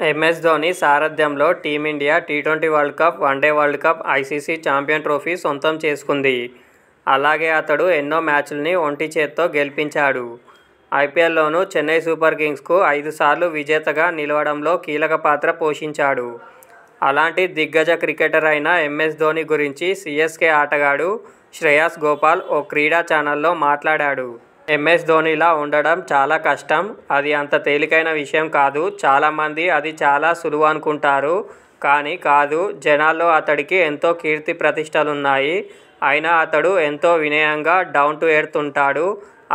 MS Dhoni సారథ్యంలో team India T20 world cup, one day world cup, ICC champion trophy సొంతం చేసుకుంది. అలాగే అతడు ఎన్నో మ్యాచ్ల్ని ఒంటి చేత్తో గెలిపించాడు. ఐపీఎల్లోనూ చెన్నై సూపర్ కింగ్స్కు 5 సార్లు విజేతగా నిలవడంలో కీలక పాత్ర పోషించాడు. అలాంటి దిగ్గజ క్రికెటర్ అయిన ఎంఎస్ ధోని గురించి సీఎస్కే ఆటగాడు శ్రేయాస్ గోపాల్ ఓ క్రీడా ఛానల్లో మాట్లాడాడు. ఎంఎస్ ధోనిలా ఉండడం చాలా కష్టం. అది అంత తేలికైన విషయం కాదు. చాలామంది అది చాలా సులువు అనుకుంటారు. కానీ కాదు. జనాల్లో అతడికి ఎంతో కీర్తి ప్రతిష్టలున్నాయి. అయినా అతడు ఎంతో వినయంగా డౌన్ టు ఎర్త్ ఉంటాడు.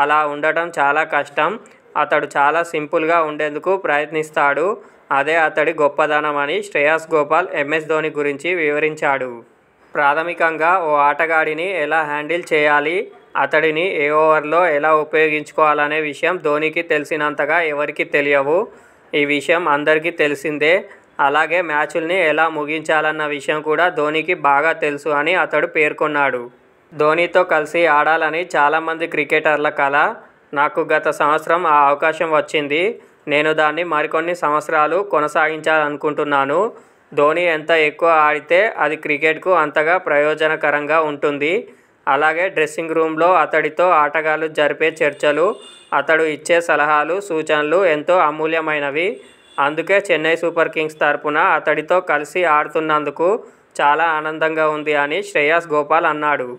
అలా ఉండటం చాలా కష్టం. అతడు చాలా సింపుల్గా ఉండేందుకు ప్రయత్నిస్తాడు. అదే అతడి గొప్పదనం అని శ్రేయాస్ గోపాల్ ఎంఎస్ ధోని గురించి వివరించాడు. ప్రాథమికంగా ఓ ఆటగాడిని ఎలా హ్యాండిల్ చేయాలి, అతడిని ఏ ఓవర్లో ఎలా ఉపయోగించుకోవాలనే విషయం ధోనికి తెలిసినంతగా ఎవరికీ తెలియవు. ఈ విషయం అందరికీ తెలిసిందే. అలాగే మ్యాచ్ల్ని ఎలా ముగించాలన్న విషయం కూడా ధోనికి బాగా తెలుసు అని అతడు పేర్కొన్నాడు. ధోనితో కలిసి ఆడాలని చాలామంది క్రికెటర్ల కల. నాకు గత సంవత్సరం ఆ అవకాశం వచ్చింది. నేను దాన్ని మరికొన్ని సంవత్సరాలు కొనసాగించాలనుకుంటున్నాను. ధోని ఎంత ఎక్కువ ఆడితే అది క్రికెట్కు అంతగా ప్రయోజనకరంగా ఉంటుంది. అలాగే డ్రెస్సింగ్ రూమ్లో అతడితో ఆటగాళ్లు జరిపే చర్చలు, అతడు ఇచ్చే సలహాలు, సూచనలు ఎంతో అమూల్యమైనవి. అందుకే చెన్నై సూపర్ కింగ్స్ తరపున అతడితో కలిసి ఆడుతున్నందుకు చాలా ఆనందంగా ఉంది అని శ్రేయాస్ గోపాల్ అన్నాడు.